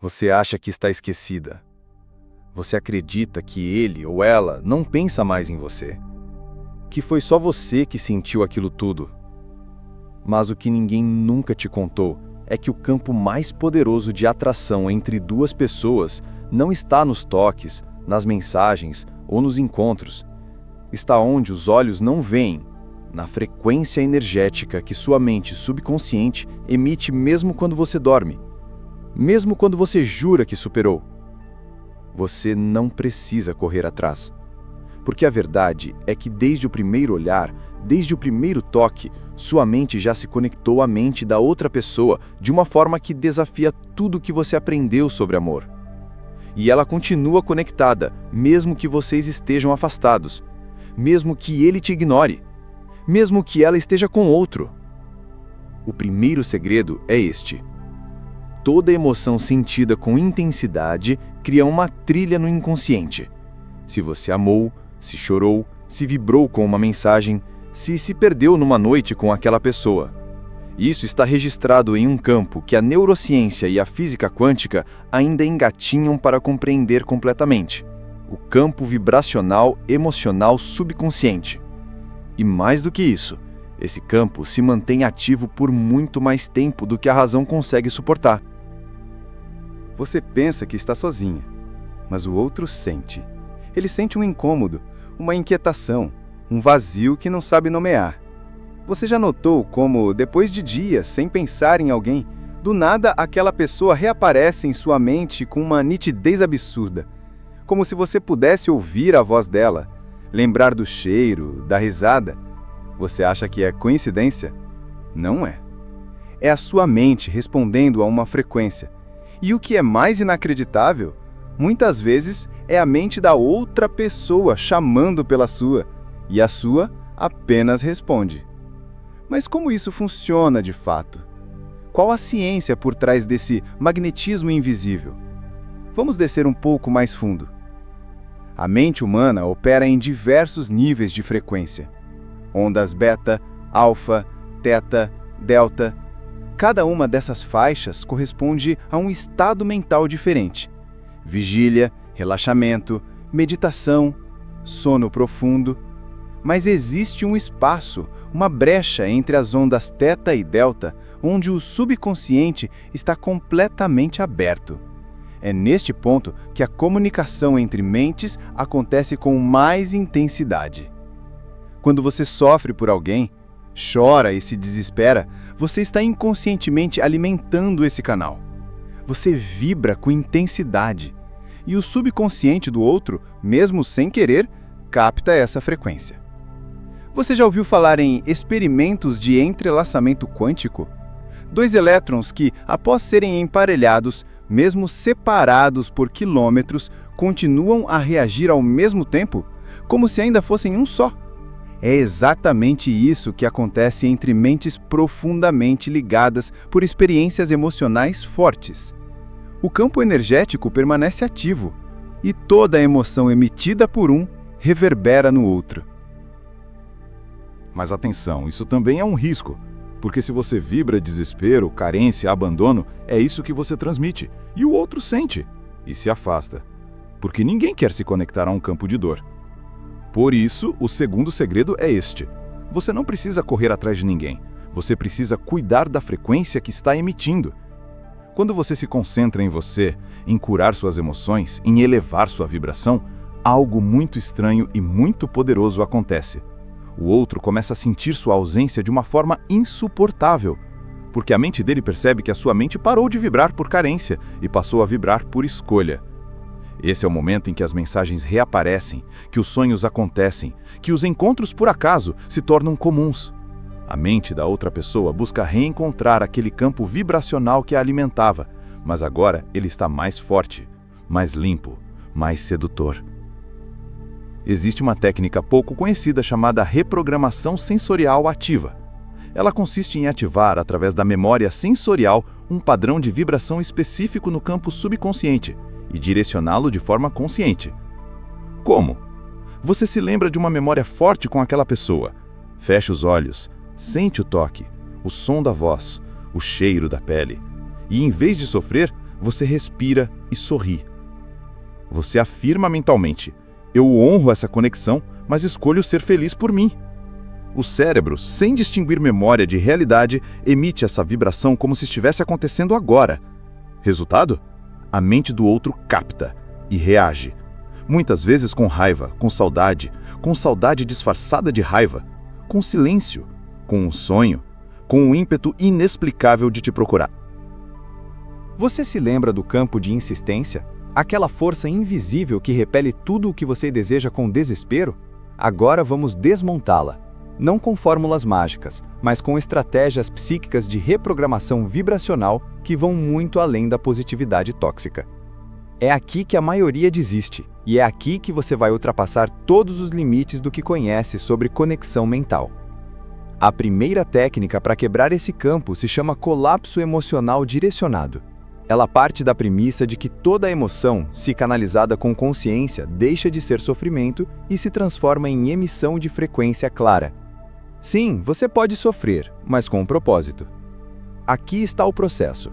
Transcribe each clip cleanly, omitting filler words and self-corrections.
Você acha que está esquecida. Você acredita que ele ou ela não pensa mais em você. Que foi só você que sentiu aquilo tudo. Mas o que ninguém nunca te contou é que o campo mais poderoso de atração entre duas pessoas não está nos toques, nas mensagens ou nos encontros. Está onde os olhos não veem, na frequência energética que sua mente subconsciente emite mesmo quando você dorme. Mesmo quando você jura que superou. Você não precisa correr atrás. Porque a verdade é que desde o primeiro olhar, desde o primeiro toque, sua mente já se conectou à mente da outra pessoa de uma forma que desafia tudo o que você aprendeu sobre amor. E ela continua conectada, mesmo que vocês estejam afastados, mesmo que ele te ignore, mesmo que ela esteja com outro. O primeiro segredo é este. Toda emoção sentida com intensidade cria uma trilha no inconsciente. Se você amou, se chorou, se vibrou com uma mensagem, se perdeu numa noite com aquela pessoa. Isso está registrado em um campo que a neurociência e a física quântica ainda engatinham para compreender completamente. O campo vibracional emocional subconsciente. E mais do que isso, esse campo se mantém ativo por muito mais tempo do que a razão consegue suportar. Você pensa que está sozinha, mas o outro sente. Ele sente um incômodo, uma inquietação, um vazio que não sabe nomear. Você já notou como, depois de dias sem pensar em alguém, do nada aquela pessoa reaparece em sua mente com uma nitidez absurda, como se você pudesse ouvir a voz dela, lembrar do cheiro, da risada? Você acha que é coincidência? Não é. É a sua mente respondendo a uma frequência. E o que é mais inacreditável, muitas vezes é a mente da outra pessoa chamando pela sua, e a sua apenas responde. Mas como isso funciona de fato? Qual a ciência por trás desse magnetismo invisível? Vamos descer um pouco mais fundo. A mente humana opera em diversos níveis de frequência. Ondas beta, alfa, teta, delta. Cada uma dessas faixas corresponde a um estado mental diferente. Vigília, relaxamento, meditação, sono profundo. Mas existe um espaço, uma brecha entre as ondas teta e delta, onde o subconsciente está completamente aberto. É neste ponto que a comunicação entre mentes acontece com mais intensidade. Quando você sofre por alguém, chora e se desespera, você está inconscientemente alimentando esse canal. Você vibra com intensidade. E o subconsciente do outro, mesmo sem querer, capta essa frequência. Você já ouviu falar em experimentos de entrelaçamento quântico? Dois elétrons que, após serem emparelhados, mesmo separados por quilômetros, continuam a reagir ao mesmo tempo, como se ainda fossem um só. É exatamente isso que acontece entre mentes profundamente ligadas por experiências emocionais fortes. O campo energético permanece ativo, e toda a emoção emitida por um reverbera no outro. Mas atenção, isso também é um risco, porque se você vibra desespero, carência, abandono, é isso que você transmite, e o outro sente, e se afasta, porque ninguém quer se conectar a um campo de dor. Por isso, o segundo segredo é este. Você não precisa correr atrás de ninguém. Você precisa cuidar da frequência que está emitindo. Quando você se concentra em você, em curar suas emoções, em elevar sua vibração, algo muito estranho e muito poderoso acontece. O outro começa a sentir sua ausência de uma forma insuportável, porque a mente dele percebe que a sua mente parou de vibrar por carência e passou a vibrar por escolha. Esse é o momento em que as mensagens reaparecem, que os sonhos acontecem, que os encontros por acaso se tornam comuns. A mente da outra pessoa busca reencontrar aquele campo vibracional que a alimentava, mas agora ele está mais forte, mais limpo, mais sedutor. Existe uma técnica pouco conhecida chamada reprogramação sensorial ativa. Ela consiste em ativar, através da memória sensorial, um padrão de vibração específico no campo subconsciente, e direcioná-lo de forma consciente. Como? Você se lembra de uma memória forte com aquela pessoa. Fecha os olhos, sente o toque, o som da voz, o cheiro da pele. E em vez de sofrer, Você respira e sorri. Você afirma mentalmente: eu honro essa conexão, mas escolho ser feliz por mim. O cérebro, sem distinguir memória de realidade, emite essa vibração como se estivesse acontecendo agora. Resultado? A mente do outro capta e reage. Muitas vezes com raiva, com saudade disfarçada de raiva, com silêncio, com um sonho, com um ímpeto inexplicável de te procurar. Você se lembra do campo de insistência? Aquela força invisível que repele tudo o que você deseja com desespero? Agora vamos desmontá-la. Não com fórmulas mágicas, mas com estratégias psíquicas de reprogramação vibracional que vão muito além da positividade tóxica. É aqui que a maioria desiste, e é aqui que você vai ultrapassar todos os limites do que conhece sobre conexão mental. A primeira técnica para quebrar esse campo se chama colapso emocional direcionado. Ela parte da premissa de que toda emoção, se canalizada com consciência, deixa de ser sofrimento e se transforma em emissão de frequência clara. Sim, você pode sofrer, mas com um propósito. Aqui está o processo.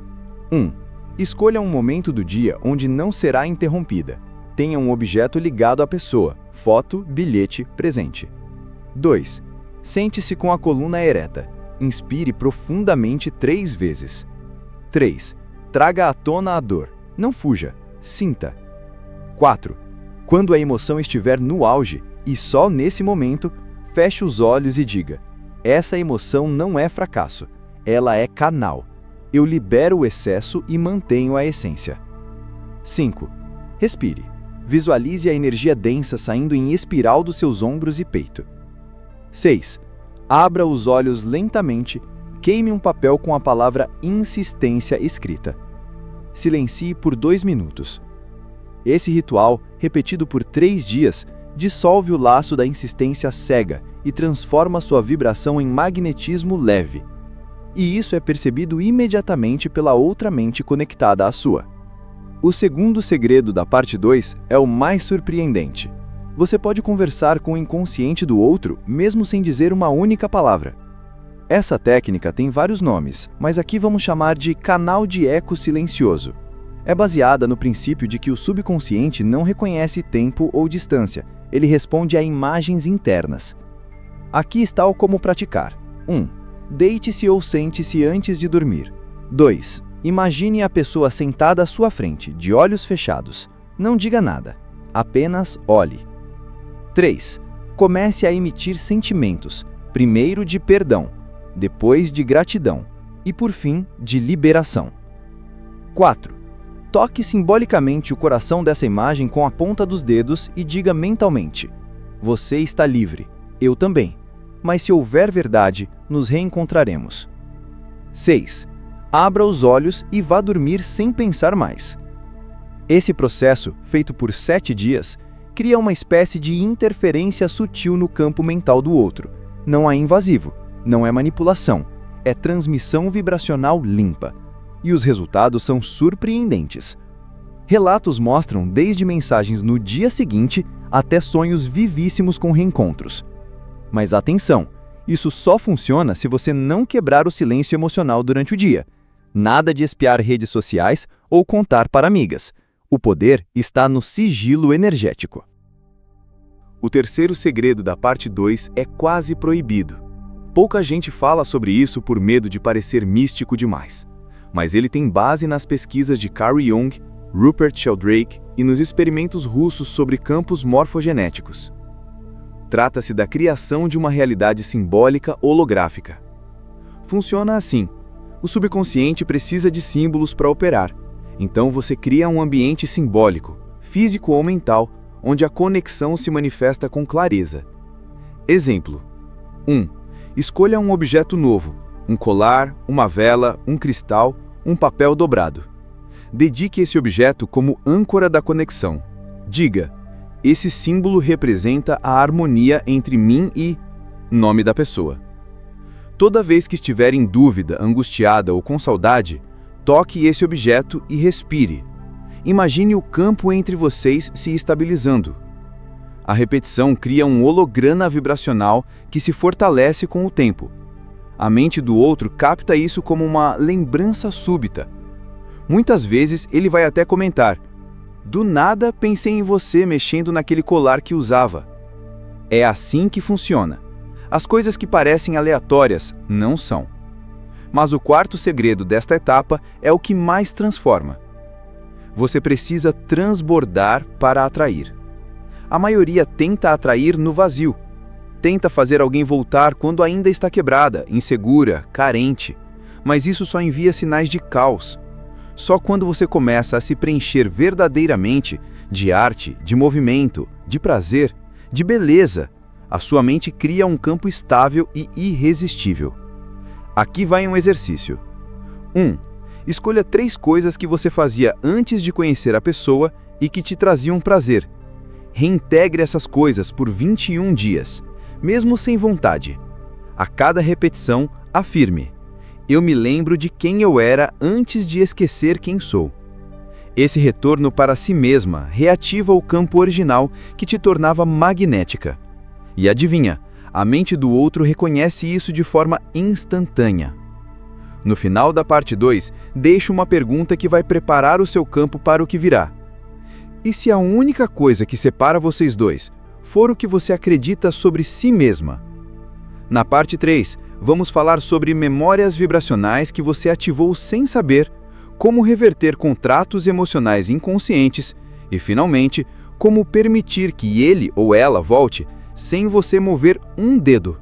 1. Escolha um momento do dia onde não será interrompida. Tenha um objeto ligado à pessoa, foto, bilhete, presente. 2. Sente-se com a coluna ereta. Inspire profundamente 3 vezes. 3. Traga à tona a dor. Não fuja, sinta. 4. Quando a emoção estiver no auge, e só nesse momento, feche os olhos e diga: essa emoção não é fracasso, ela é canal. Eu libero o excesso e mantenho a essência. 5. Respire. Visualize a energia densa saindo em espiral dos seus ombros e peito. 6. Abra os olhos lentamente, queime um papel com a palavra insistência escrita. Silencie por 2 minutos. Esse ritual, repetido por 3 dias, dissolve o laço da insistência cega e transforma sua vibração em magnetismo leve. E isso é percebido imediatamente pela outra mente conectada à sua. O segundo segredo da parte 2 é o mais surpreendente. Você pode conversar com o inconsciente do outro mesmo sem dizer uma única palavra. Essa técnica tem vários nomes, mas aqui vamos chamar de canal de eco silencioso. É baseada no princípio de que o subconsciente não reconhece tempo ou distância, ele responde a imagens internas. Aqui está o como praticar. 1. Deite-se ou sente-se antes de dormir. 2. Imagine a pessoa sentada à sua frente, de olhos fechados. Não diga nada, apenas olhe. 3. Comece a emitir sentimentos, primeiro de perdão, depois de gratidão e, por fim, de liberação. 4. Toque simbolicamente o coração dessa imagem com a ponta dos dedos e diga mentalmente: você está livre, eu também, mas se houver verdade, nos reencontraremos. 6. Abra os olhos e vá dormir sem pensar mais. Esse processo, feito por 7 dias, cria uma espécie de interferência sutil no campo mental do outro. Não é invasivo, não é manipulação, é transmissão vibracional limpa. E os resultados são surpreendentes. Relatos mostram desde mensagens no dia seguinte até sonhos vivíssimos com reencontros. Mas atenção, isso só funciona se você não quebrar o silêncio emocional durante o dia. Nada de espiar redes sociais ou contar para amigas. O poder está no sigilo energético. O terceiro segredo da parte 2 é quase proibido. Pouca gente fala sobre isso por medo de parecer místico demais. Mas ele tem base nas pesquisas de Carl Jung, Rupert Sheldrake e nos experimentos russos sobre campos morfogenéticos. Trata-se da criação de uma realidade simbólica holográfica. Funciona assim: o subconsciente precisa de símbolos para operar, então você cria um ambiente simbólico, físico ou mental, onde a conexão se manifesta com clareza. Exemplo: 1. Escolha um objeto novo, um colar, uma vela, um cristal, um papel dobrado. Dedique esse objeto como âncora da conexão. Diga: esse símbolo representa a harmonia entre mim e nome da pessoa. Toda vez que estiver em dúvida, angustiada ou com saudade, toque esse objeto e respire. Imagine o campo entre vocês se estabilizando. A repetição cria um holograma vibracional que se fortalece com o tempo. A mente do outro capta isso como uma lembrança súbita. Muitas vezes ele vai até comentar: "Do nada pensei em você mexendo naquele colar que usava." É assim que funciona. As coisas que parecem aleatórias não são. Mas o quarto segredo desta etapa é o que mais transforma. Você precisa transbordar para atrair. A maioria tenta atrair no vazio. Tenta fazer alguém voltar quando ainda está quebrada, insegura, carente. Mas isso só envia sinais de caos. Só quando você começa a se preencher verdadeiramente de arte, de movimento, de prazer, de beleza, a sua mente cria um campo estável e irresistível. Aqui vai um exercício. 1. Escolha 3 coisas que você fazia antes de conhecer a pessoa e que te traziam prazer. Reintegre essas coisas por 21 dias, mesmo sem vontade. A cada repetição, afirme: "Eu me lembro de quem eu era antes de esquecer quem sou." Esse retorno para si mesma reativa o campo original que te tornava magnética. E adivinha, a mente do outro reconhece isso de forma instantânea. No final da parte 2, deixo uma pergunta que vai preparar o seu campo para o que virá. E se a única coisa que separa vocês dois for o que você acredita sobre si mesma? Na parte 3, vamos falar sobre memórias vibracionais que você ativou sem saber, como reverter contratos emocionais inconscientes e, finalmente, como permitir que ele ou ela volte sem você mover um dedo.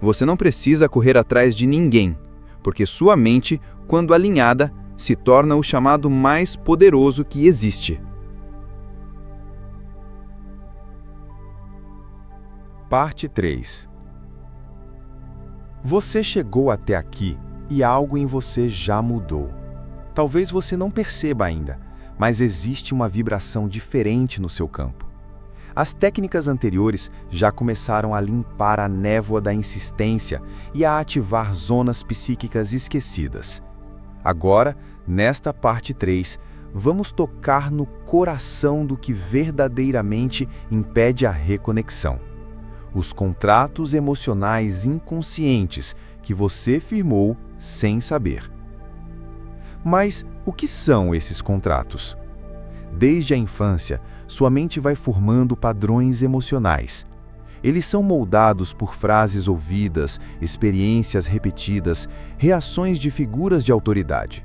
Você não precisa correr atrás de ninguém, porque sua mente, quando alinhada, se torna o chamado mais poderoso que existe. Parte 3. Você chegou até aqui e algo em você já mudou. Talvez você não perceba ainda, mas existe uma vibração diferente no seu campo. As técnicas anteriores já começaram a limpar a névoa da insistência e a ativar zonas psíquicas esquecidas. Agora, nesta parte 3, vamos tocar no coração do que verdadeiramente impede a reconexão. Os contratos emocionais inconscientes que você firmou sem saber. Mas o que são esses contratos? Desde a infância, sua mente vai formando padrões emocionais. Eles são moldados por frases ouvidas, experiências repetidas, reações de figuras de autoridade.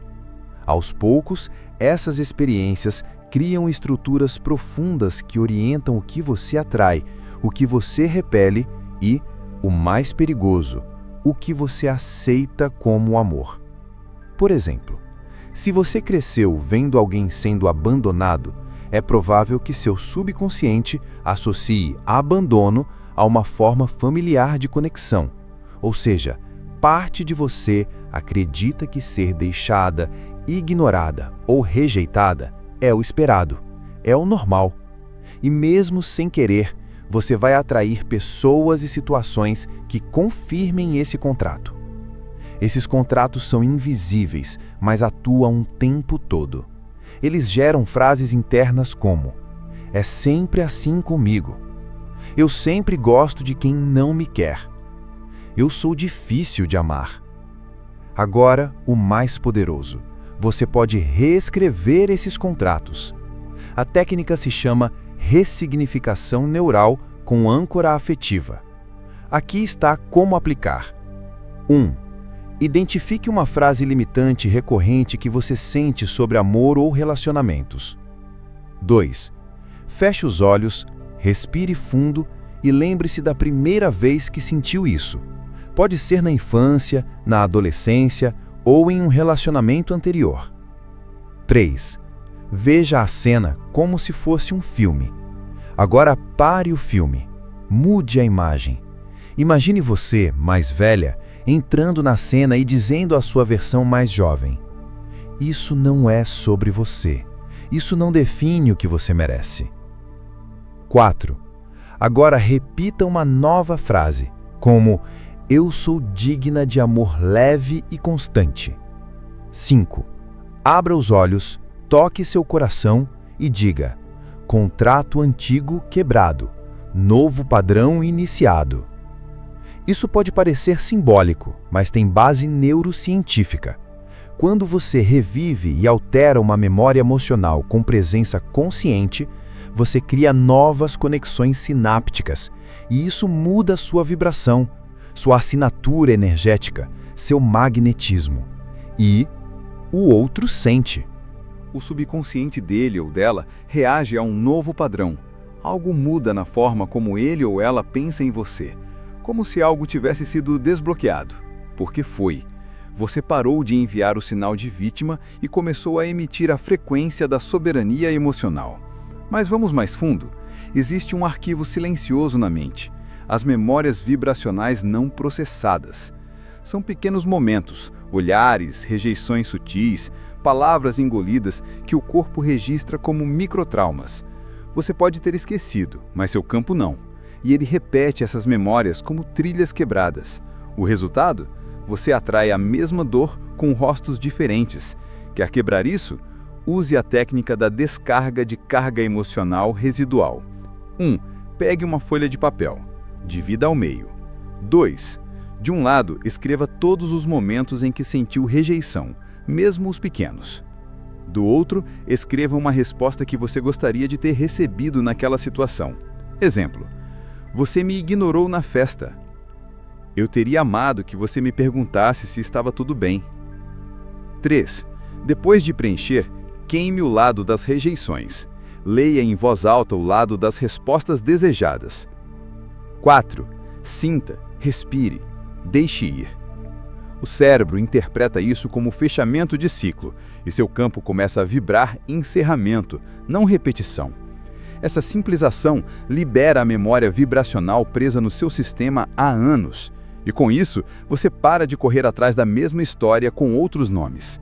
Aos poucos, essas experiências criam estruturas profundas que orientam o que você atrai, o que você repele e, o mais perigoso, o que você aceita como amor. Por exemplo, se você cresceu vendo alguém sendo abandonado, é provável que seu subconsciente associe abandono a uma forma familiar de conexão. Ou seja, parte de você acredita que ser deixada, ignorada ou rejeitada é o esperado, é o normal. E mesmo sem querer, você vai atrair pessoas e situações que confirmem esse contrato. Esses contratos são invisíveis, mas atuam o tempo todo. Eles geram frases internas como: "É sempre assim comigo", "Eu sempre gosto de quem não me quer", "Eu sou difícil de amar". Agora, o mais poderoso: você pode reescrever esses contratos. A técnica se chama ressignificação neural com âncora afetiva. Aqui está como aplicar. 1. Identifique uma frase limitante recorrente que você sente sobre amor ou relacionamentos. 2. Feche os olhos, respire fundo e lembre-se da primeira vez que sentiu isso. Pode ser na infância, na adolescência ou em um relacionamento anterior. 3. Veja a cena como se fosse um filme. Agora pare o filme. Mude a imagem. Imagine você, mais velha, entrando na cena e dizendo à sua versão mais jovem: "Isso não é sobre você. Isso não define o que você merece." 4. Agora repita uma nova frase, como: "Eu sou digna de amor leve e constante." 5. Abra os olhos, toque seu coração e diga: "Contrato antigo quebrado, novo padrão iniciado." Isso pode parecer simbólico, mas tem base neurocientífica. Quando você revive e altera uma memória emocional com presença consciente, você cria novas conexões sinápticas, e isso muda sua vibração, sua assinatura energética, seu magnetismo. E o outro sente. O subconsciente dele ou dela reage a um novo padrão. Algo muda na forma como ele ou ela pensa em você, como se algo tivesse sido desbloqueado. Porque foi. Você parou de enviar o sinal de vítima e começou a emitir a frequência da soberania emocional. Mas vamos mais fundo. Existe um arquivo silencioso na mente, as memórias vibracionais não processadas. São pequenos momentos, olhares, rejeições sutis, palavras engolidas que o corpo registra como microtraumas. Você pode ter esquecido, mas seu campo não. E ele repete essas memórias como trilhas quebradas. O resultado? Você atrai a mesma dor com rostos diferentes. Quer quebrar isso? Use a técnica da descarga de carga emocional residual. 1. Pegue uma folha de papel. Divida ao meio. 2. De um lado, escreva todos os momentos em que sentiu rejeição, mesmo os pequenos. Do outro, escreva uma resposta que você gostaria de ter recebido naquela situação. Exemplo: você me ignorou na festa. Eu teria amado que você me perguntasse se estava tudo bem. 3. Depois de preencher, queime o lado das rejeições. Leia em voz alta o lado das respostas desejadas. 4. Sinta, respire, deixe ir. O cérebro interpreta isso como fechamento de ciclo, e seu campo começa a vibrar encerramento, não repetição. Essa simples ação libera a memória vibracional presa no seu sistema há anos, e com isso, você para de correr atrás da mesma história com outros nomes.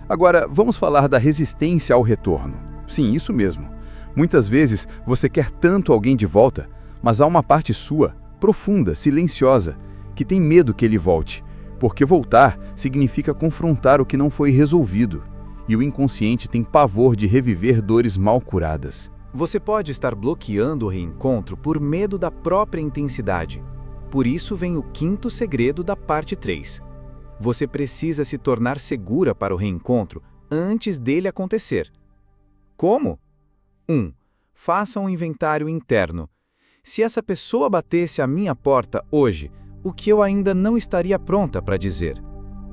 Agora, vamos falar da resistência ao retorno. Sim, isso mesmo. Muitas vezes você quer tanto alguém de volta, mas há uma parte sua, profunda, silenciosa, que tem medo que ele volte, porque voltar significa confrontar o que não foi resolvido, e o inconsciente tem pavor de reviver dores mal curadas. Você pode estar bloqueando o reencontro por medo da própria intensidade. Por isso vem o quinto segredo da parte 3. Você precisa se tornar segura para o reencontro antes dele acontecer. Como? 1. Faça um inventário interno. Se essa pessoa batesse à minha porta hoje, o que eu ainda não estaria pronta para dizer?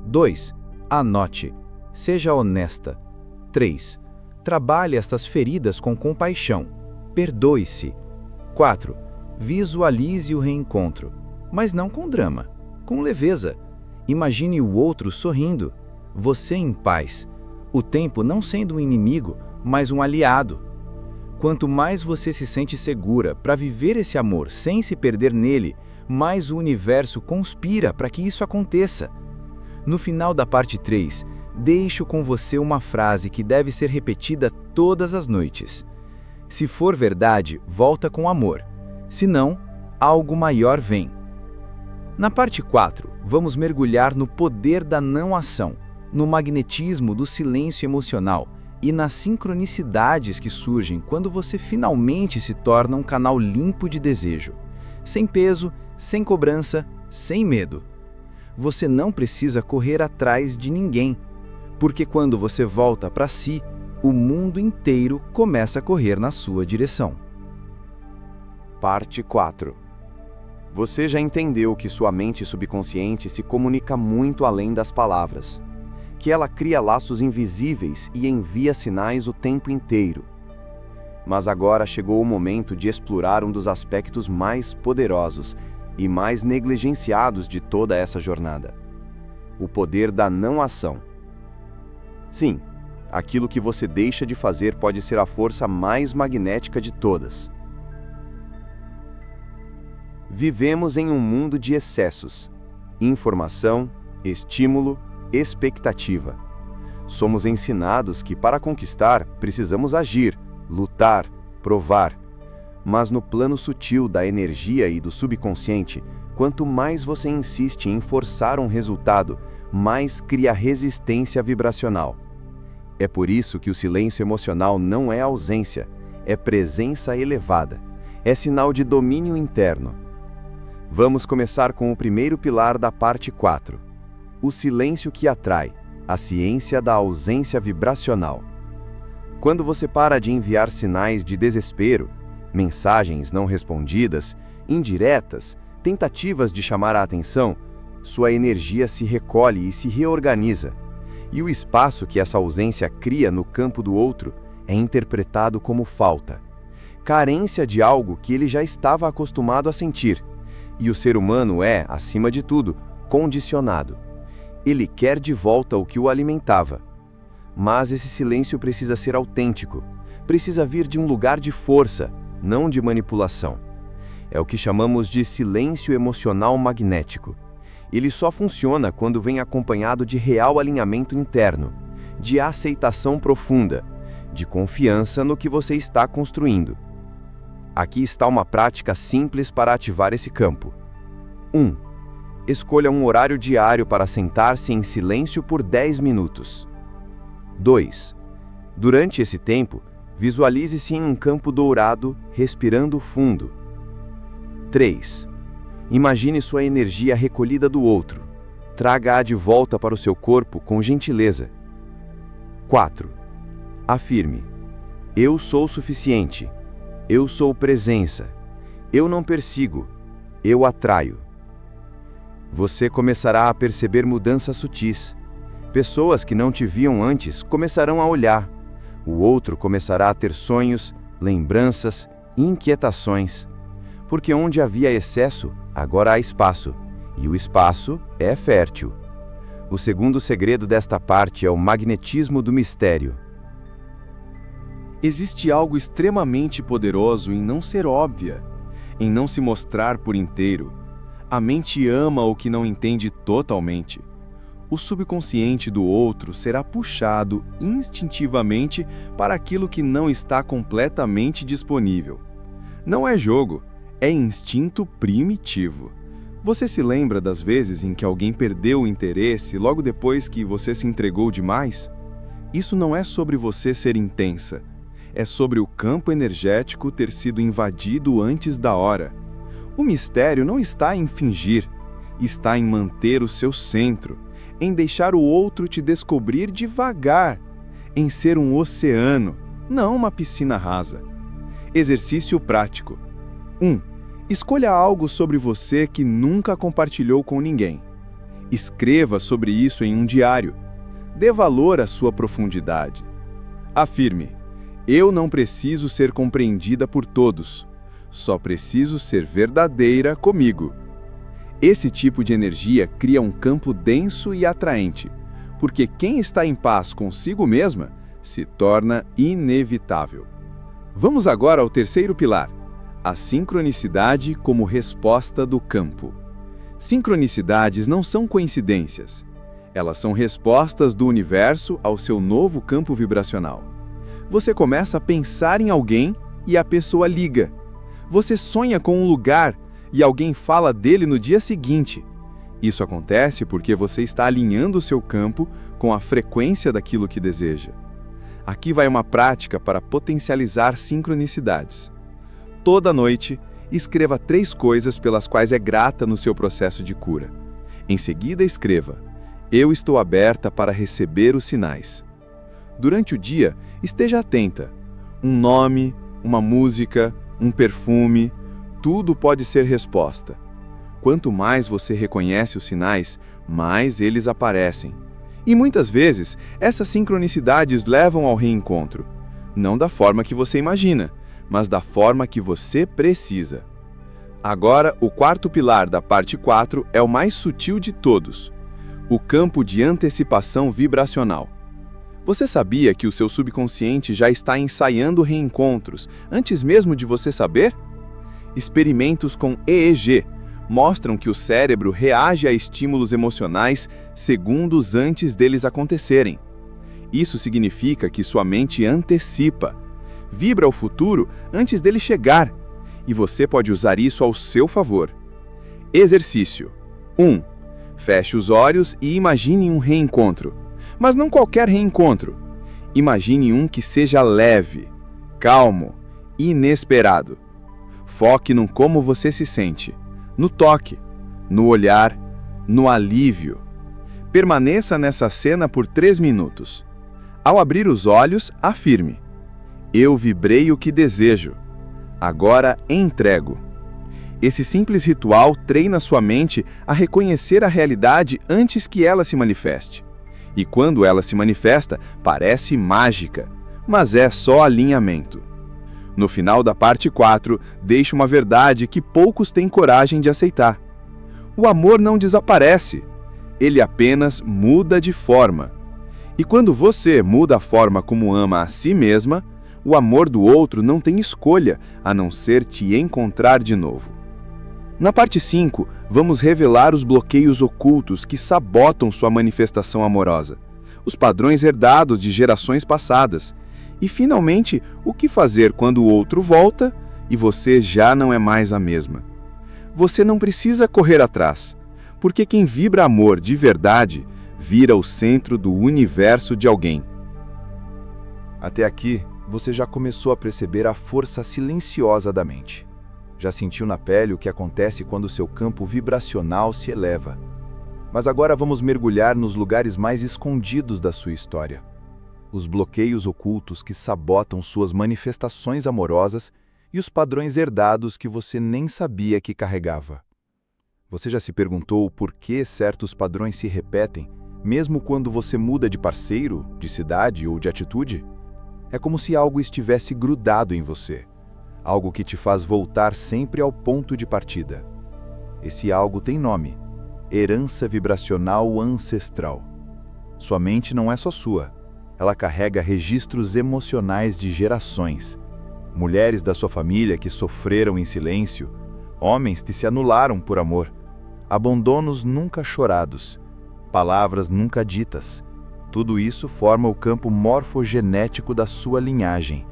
2. Anote. Seja honesta. 3. Trabalhe estas feridas com compaixão. Perdoe-se. 4. Visualize o reencontro, mas não com drama, com leveza. Imagine o outro sorrindo, você em paz, o tempo não sendo um inimigo, mas um aliado. Quanto mais você se sente segura para viver esse amor sem se perder nele, mais o universo conspira para que isso aconteça. No final da parte 3, deixo com você uma frase que deve ser repetida todas as noites. Se for verdade, volta com amor. Se não, algo maior vem. Na parte 4, vamos mergulhar no poder da não-ação, no magnetismo do silêncio emocional e nas sincronicidades que surgem quando você finalmente se torna um canal limpo de desejo, sem peso, sem cobrança, sem medo. Você não precisa correr atrás de ninguém, porque quando você volta para si, o mundo inteiro começa a correr na sua direção. Parte 4. Você já entendeu que sua mente subconsciente se comunica muito além das palavras, que ela cria laços invisíveis e envia sinais o tempo inteiro. Mas agora chegou o momento de explorar um dos aspectos mais poderosos e mais negligenciados de toda essa jornada: o poder da não-ação. Sim, aquilo que você deixa de fazer pode ser a força mais magnética de todas. Vivemos em um mundo de excessos: informação, estímulo, expectativa. Somos ensinados que para conquistar precisamos agir, lutar, provar. Mas no plano sutil da energia e do subconsciente, quanto mais você insiste em forçar um resultado, mais cria resistência vibracional. É por isso que o silêncio emocional não é ausência, é presença elevada, é sinal de domínio interno. Vamos começar com o primeiro pilar da parte 4. O silêncio que atrai, A ciência da ausência vibracional. Quando você para de enviar sinais de desespero, mensagens não respondidas, indiretas, tentativas de chamar a atenção, sua energia se recolhe e se reorganiza. E o espaço que essa ausência cria no campo do outro é interpretado como falta, carência de algo que ele já estava acostumado a sentir. E o ser humano é, acima de tudo, condicionado. Ele quer de volta o que o alimentava. Mas esse silêncio precisa ser autêntico, precisa vir de um lugar de força, não de manipulação. É o que chamamos de silêncio emocional magnético. Ele só funciona quando vem acompanhado de real alinhamento interno, de aceitação profunda, de confiança no que você está construindo. Aqui está uma prática simples para ativar esse campo. 1. Escolha um horário diário para sentar-se em silêncio por 10 minutos. 2. Durante esse tempo, visualize-se em um campo dourado, respirando fundo. 3. Imagine sua energia recolhida do outro. Traga-a de volta para o seu corpo com gentileza. 4. Afirme: eu sou suficiente. Eu sou presença. Eu não persigo. Eu atraio. Você começará a perceber mudanças sutis. Pessoas que não te viam antes começarão a olhar. O outro começará a ter sonhos, lembranças, inquietações. Porque onde havia excesso, agora há espaço. E o espaço é fértil. O segundo segredo desta parte é o magnetismo do mistério. Existe algo extremamente poderoso em não ser óbvia, em não se mostrar por inteiro. A mente ama o que não entende totalmente. O subconsciente do outro será puxado instintivamente para aquilo que não está completamente disponível. Não é jogo, é instinto primitivo. Você se lembra das vezes em que alguém perdeu o interesse logo depois que você se entregou demais? Isso não é sobre você ser intensa. É sobre o campo energético ter sido invadido antes da hora. O mistério não está em fingir, está em manter o seu centro, em deixar o outro te descobrir devagar, em ser um oceano, não uma piscina rasa. Exercício prático. 1. Escolha algo sobre você que nunca compartilhou com ninguém. Escreva sobre isso em um diário. Dê valor à sua profundidade. Afirme: eu não preciso ser compreendida por todos. Só preciso ser verdadeira comigo. Esse tipo de energia cria um campo denso e atraente, porque quem está em paz consigo mesma se torna inevitável. Vamos agora ao terceiro pilar, a sincronicidade como resposta do campo. Sincronicidades não são coincidências. Elas são respostas do universo ao seu novo campo vibracional. Você começa a pensar em alguém e a pessoa liga. Você sonha com um lugar e alguém fala dele no dia seguinte. Isso acontece porque você está alinhando o seu campo com a frequência daquilo que deseja. Aqui vai uma prática para potencializar sincronicidades. Toda noite, escreva 3 coisas pelas quais é grata no seu processo de cura. Em seguida, escreva: eu estou aberta para receber os sinais. Durante o dia, esteja atenta. Um nome, uma música, um perfume, tudo pode ser resposta. Quanto mais você reconhece os sinais, mais eles aparecem. E muitas vezes, essas sincronicidades levam ao reencontro. Não da forma que você imagina, mas da forma que você precisa. Agora, o quarto pilar da parte 4 é o mais sutil de todos: o campo de antecipação vibracional. Você sabia que o seu subconsciente já está ensaiando reencontros antes mesmo de você saber? Experimentos com EEG mostram que o cérebro reage a estímulos emocionais segundos antes deles acontecerem. Isso significa que sua mente antecipa, vibra o futuro antes dele chegar, e você pode usar isso ao seu favor. Exercício. 1. Feche os olhos e imagine um reencontro. Mas não qualquer reencontro. Imagine um que seja leve, calmo, inesperado. Foque no como você se sente, no toque, no olhar, no alívio. Permaneça nessa cena por 3 minutos. Ao abrir os olhos, afirme: eu vibrei o que desejo. Agora entrego. Esse simples ritual treina sua mente a reconhecer a realidade antes que ela se manifeste. E quando ela se manifesta, parece mágica, mas é só alinhamento. No final da parte 4, deixa uma verdade que poucos têm coragem de aceitar. O amor não desaparece, ele apenas muda de forma. E quando você muda a forma como ama a si mesma, o amor do outro não tem escolha a não ser te encontrar de novo. Na parte 5, vamos revelar os bloqueios ocultos que sabotam sua manifestação amorosa, os padrões herdados de gerações passadas, e finalmente, o que fazer quando o outro volta e você já não é mais a mesma. Você não precisa correr atrás, porque quem vibra amor de verdade vira o centro do universo de alguém. Até aqui, você já começou a perceber a força silenciosa da mente. Já sentiu na pele o que acontece quando seu campo vibracional se eleva. Mas agora vamos mergulhar nos lugares mais escondidos da sua história. Os bloqueios ocultos que sabotam suas manifestações amorosas e os padrões herdados que você nem sabia que carregava. Você já se perguntou por que certos padrões se repetem, mesmo quando você muda de parceiro, de cidade ou de atitude? É como se algo estivesse grudado em você, algo que te faz voltar sempre ao ponto de partida. Esse algo tem nome: herança vibracional ancestral. Sua mente não é só sua, ela carrega registros emocionais de gerações. Mulheres da sua família que sofreram em silêncio, homens que se anularam por amor, abandonos nunca chorados, palavras nunca ditas. Tudo isso forma o campo morfogenético da sua linhagem.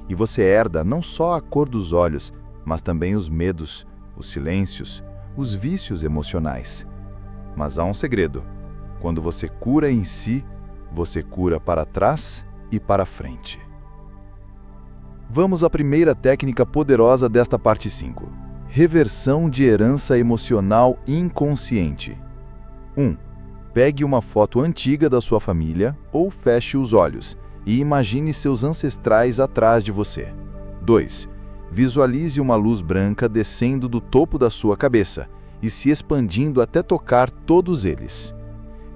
E você herda não só a cor dos olhos, mas também os medos, os silêncios, os vícios emocionais. Mas há um segredo: quando você cura em si, você cura para trás e para frente. Vamos à primeira técnica poderosa desta parte 5. Reversão de herança emocional inconsciente. 1. Pegue uma foto antiga da sua família ou feche os olhos e imagine seus ancestrais atrás de você. 2. Visualize uma luz branca descendo do topo da sua cabeça e se expandindo até tocar todos eles.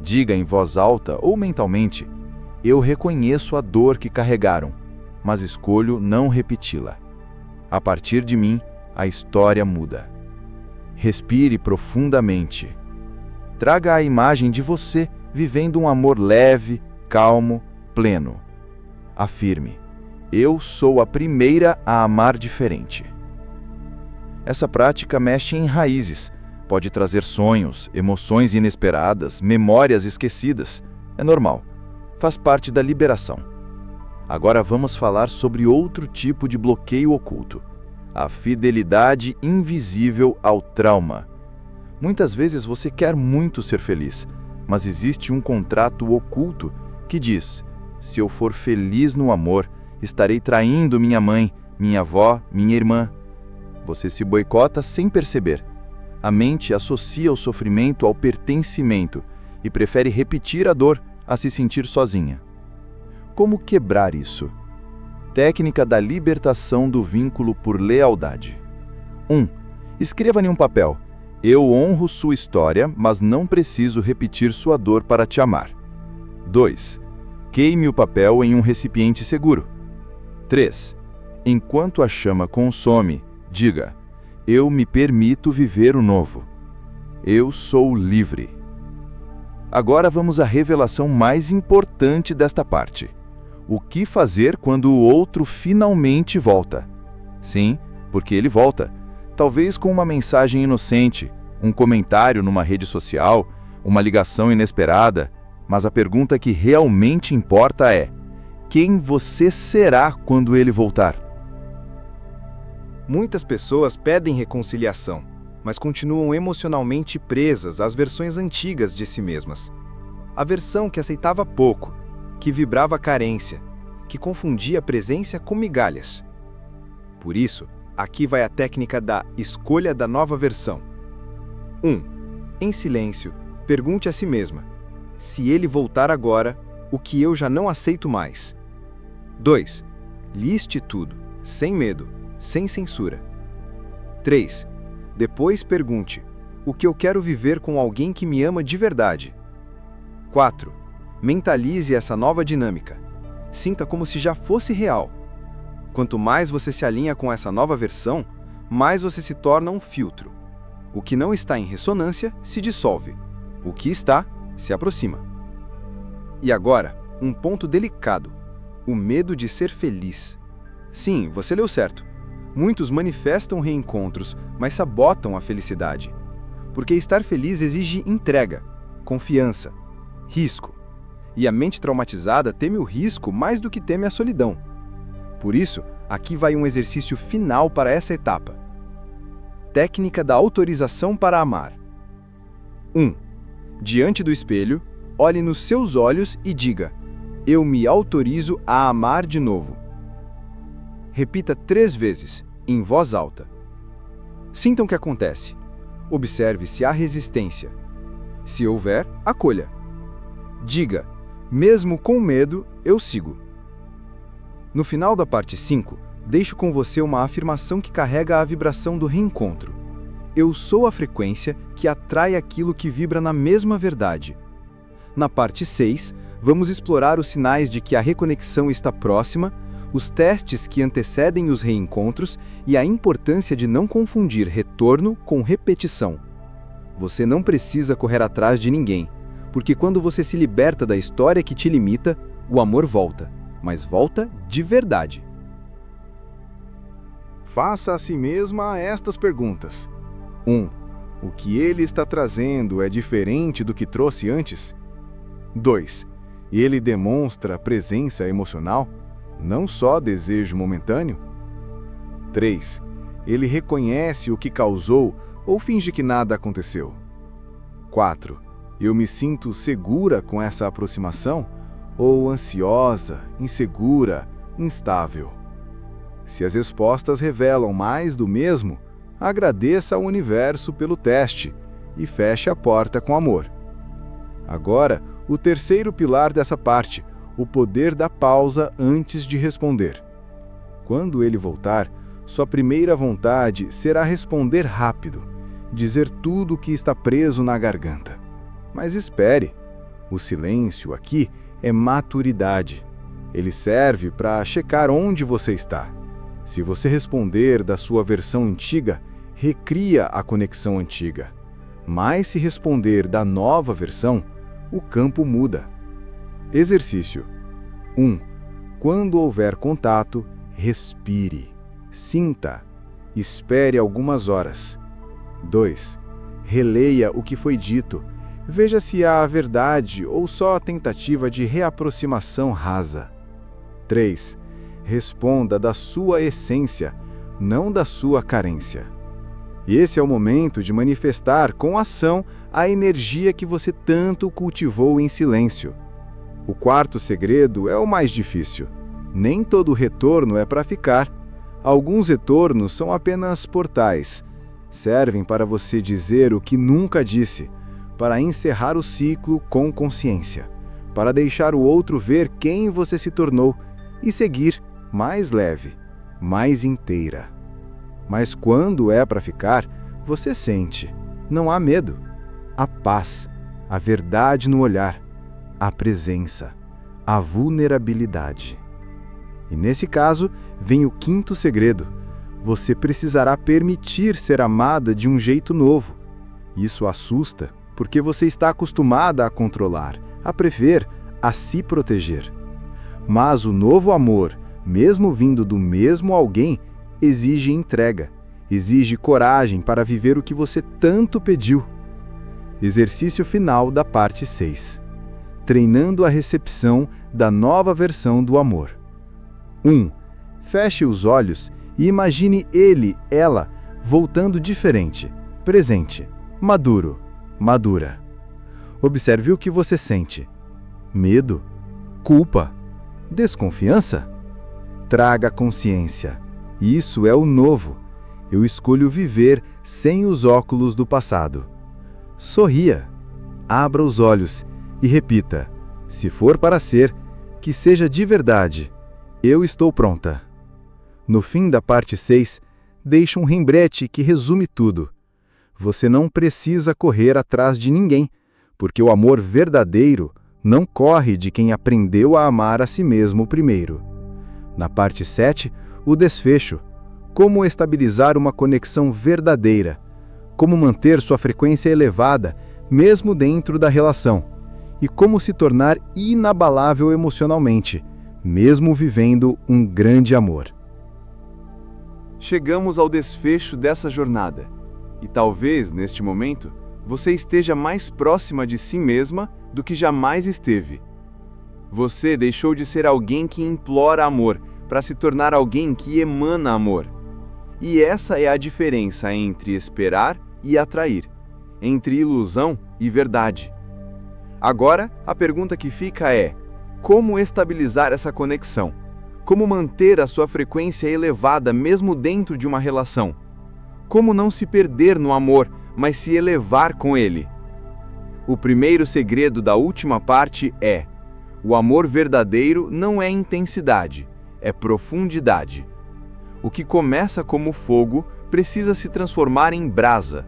Diga em voz alta ou mentalmente: eu reconheço a dor que carregaram, mas escolho não repeti-la. A partir de mim, a história muda. Respire profundamente. Traga a imagem de você vivendo um amor leve, calmo, pleno. Afirme: eu sou a primeira a amar diferente. Essa prática mexe em raízes. Pode trazer sonhos, emoções inesperadas, memórias esquecidas. É normal. Faz parte da liberação. Agora vamos falar sobre outro tipo de bloqueio oculto: a fidelidade invisível ao trauma. Muitas vezes você quer muito ser feliz, mas existe um contrato oculto que diz: se eu for feliz no amor, estarei traindo minha mãe, minha avó, minha irmã. Você se boicota sem perceber. A mente associa o sofrimento ao pertencimento e prefere repetir a dor a se sentir sozinha. Como quebrar isso? Técnica da libertação do vínculo por lealdade. 1. Escreva em um papel: eu honro sua história, mas não preciso repetir sua dor para te amar. 2. Queime o papel em um recipiente seguro. 3. Enquanto a chama consome, diga: eu me permito viver o novo. Eu sou livre. Agora vamos à revelação mais importante desta parte. O que fazer quando o outro finalmente volta? Sim, porque ele volta. Talvez com uma mensagem inocente, um comentário numa rede social, uma ligação inesperada. Mas a pergunta que realmente importa é: quem você será quando ele voltar? Muitas pessoas pedem reconciliação, mas continuam emocionalmente presas às versões antigas de si mesmas. A versão que aceitava pouco, que vibrava carência, que confundia presença com migalhas. Por isso, aqui vai a técnica da escolha da nova versão. 1. Em silêncio, pergunte a si mesma: Se ele voltar agora, o que eu já não aceito mais. 2. Liste tudo, sem medo, sem censura. 3. Depois pergunte: o que eu quero viver com alguém que me ama de verdade? 4. Mentalize essa nova dinâmica. Sinta como se já fosse real. Quanto mais você se alinha com essa nova versão, mais você se torna um filtro. O que não está em ressonância se dissolve. O que está, se aproxima. E agora, um ponto delicado: o medo de ser feliz. Sim, você leu certo. Muitos manifestam reencontros, mas sabotam a felicidade. Porque estar feliz exige entrega, confiança, risco. E a mente traumatizada teme o risco mais do que teme a solidão. Por isso, aqui vai um exercício final para essa etapa. Técnica da autorização para amar. 1. Diante do espelho, olhe nos seus olhos e diga: eu me autorizo a amar de novo. Repita 3 vezes, em voz alta. Sinta o que acontece. Observe se há resistência. Se houver, acolha. Diga: mesmo com medo, eu sigo. No final da parte 5, deixo com você uma afirmação que carrega a vibração do reencontro. Eu sou a frequência que atrai aquilo que vibra na mesma verdade. Na parte 6, vamos explorar os sinais de que a reconexão está próxima, os testes que antecedem os reencontros e a importância de não confundir retorno com repetição. Você não precisa correr atrás de ninguém, porque quando você se liberta da história que te limita, o amor volta, mas volta de verdade. Faça a si mesma estas perguntas. 1. O que ele está trazendo é diferente do que trouxe antes? 2. Ele demonstra presença emocional, não só desejo momentâneo? 3. Ele reconhece o que causou ou finge que nada aconteceu? 4. Eu me sinto segura com essa aproximação? Ou ansiosa, insegura, instável? Se as respostas revelam mais do mesmo, agradeça ao universo pelo teste e feche a porta com amor. Agora, o terceiro pilar dessa parte, o poder da pausa antes de responder. Quando ele voltar, sua primeira vontade será responder rápido, dizer tudo o que está preso na garganta. Mas espere, o silêncio aqui é maturidade. Ele serve para checar onde você está. Se você responder da sua versão antiga, recria a conexão antiga. Mas se responder da nova versão, o campo muda. Exercício 1. Quando houver contato, respire, sinta, espere algumas horas. 2. Releia o que foi dito, veja se há verdade ou só a tentativa de reaproximação rasa. 3. Responda da sua essência, não da sua carência. Esse é o momento de manifestar com ação a energia que você tanto cultivou em silêncio. O quarto segredo é o mais difícil. Nem todo retorno é para ficar. Alguns retornos são apenas portais. Servem para você dizer o que nunca disse, para encerrar o ciclo com consciência, para deixar o outro ver quem você se tornou e seguir mais leve, mais inteira. Mas quando é para ficar, você sente. Não há medo. A paz, a verdade no olhar, a presença, a vulnerabilidade. E nesse caso, vem o quinto segredo. Você precisará permitir ser amada de um jeito novo. Isso assusta, porque você está acostumada a controlar, a prever, a se proteger. Mas o novo amor, mesmo vindo do mesmo alguém, exige entrega, exige coragem para viver o que você tanto pediu. Exercício final da parte 6. Treinando a recepção da nova versão do amor. 1. Feche os olhos e imagine ele, ela, voltando diferente, presente, maduro, madura. Observe o que você sente. Medo? Culpa? Desconfiança? Traga consciência. Isso é o novo. Eu escolho viver sem os óculos do passado. Sorria. Abra os olhos. e repita: se for para ser, que seja de verdade. Eu estou pronta. No fim da parte 6, deixa um lembrete que resume tudo. Você não precisa correr atrás de ninguém, porque o amor verdadeiro não corre de quem aprendeu a amar a si mesmo primeiro. Na parte 7, o desfecho. Como estabilizar uma conexão verdadeira. Como manter sua frequência elevada, mesmo dentro da relação. E como se tornar inabalável emocionalmente, mesmo vivendo um grande amor. Chegamos ao desfecho dessa jornada. E talvez, neste momento, você esteja mais próxima de si mesma do que jamais esteve. Você deixou de ser alguém que implora amor para se tornar alguém que emana amor. E essa é a diferença entre esperar e atrair, entre ilusão e verdade. Agora, a pergunta que fica é: como estabilizar essa conexão? Como manter a sua frequência elevada mesmo dentro de uma relação? Como não se perder no amor, mas se elevar com ele? O primeiro segredo da última parte é: o amor verdadeiro não é intensidade, é profundidade. O que começa como fogo precisa se transformar em brasa.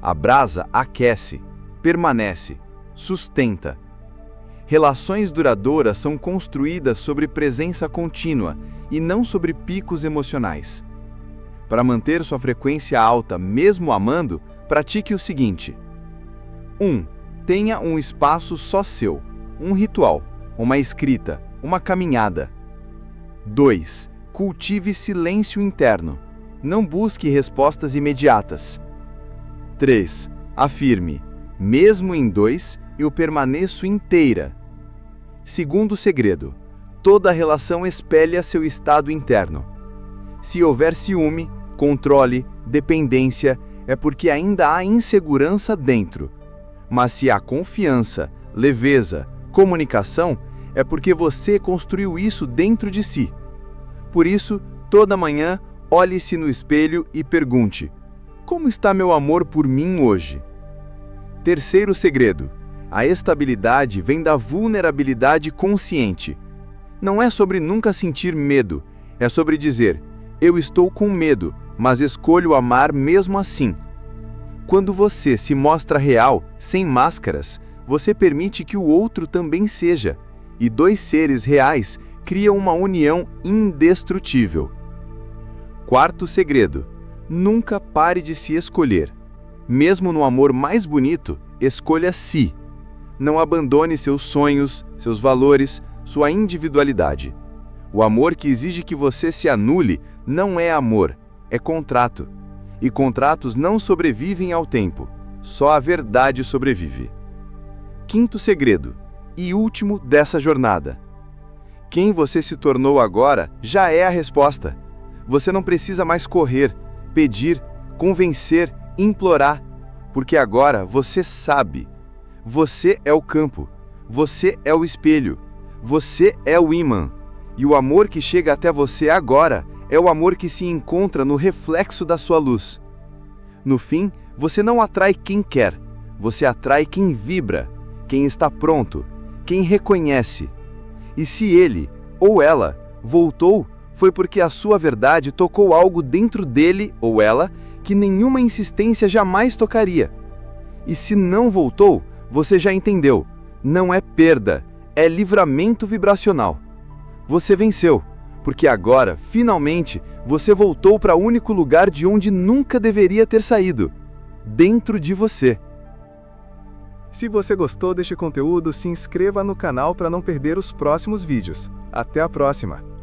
A brasa aquece, permanece, sustenta. Relações duradouras são construídas sobre presença contínua e não sobre picos emocionais. Para manter sua frequência alta mesmo amando, pratique o seguinte: 1. Tenha um espaço só seu, um ritual, uma escrita, uma caminhada. 2. Cultive silêncio interno. Não busque respostas imediatas. 3. Afirme: mesmo em 2, eu permaneço inteira. Segundo segredo: toda relação espelha seu estado interno. Se houver ciúme, controle, dependência, é porque ainda há insegurança dentro. Mas se há confiança, leveza, comunicação, é porque você construiu isso dentro de si. Por isso, toda manhã, olhe-se no espelho e pergunte: como está meu amor por mim hoje? Terceiro segredo: a estabilidade vem da vulnerabilidade consciente. Não é sobre nunca sentir medo, é sobre dizer: eu estou com medo, mas escolho amar mesmo assim. Quando você se mostra real, sem máscaras, você permite que o outro também seja, e dois seres reais criam uma união indestrutível. Quarto segredo: nunca pare de se escolher. Mesmo no amor mais bonito, escolha si. Não abandone seus sonhos, seus valores, sua individualidade. O amor que exige que você se anule não é amor, é contrato. E contratos não sobrevivem ao tempo, só a verdade sobrevive. Quinto segredo, e último dessa jornada: quem você se tornou agora já é a resposta. Você não precisa mais correr, pedir, convencer, implorar, porque agora você sabe. Você é o campo, você é o espelho, você é o ímã. E o amor que chega até você agora é o amor que se encontra no reflexo da sua luz. No fim, você não atrai quem quer, você atrai quem vibra, quem está pronto, quem reconhece. E se ele, ou ela, voltou, foi porque a sua verdade tocou algo dentro dele, ou ela, que nenhuma insistência jamais tocaria. E se não voltou, você já entendeu, não é perda, é livramento vibracional. Você venceu, porque agora, finalmente, você voltou para o único lugar de onde nunca deveria ter saído, dentro de você. Se você gostou deste conteúdo, se inscreva no canal para não perder os próximos vídeos. Até a próxima!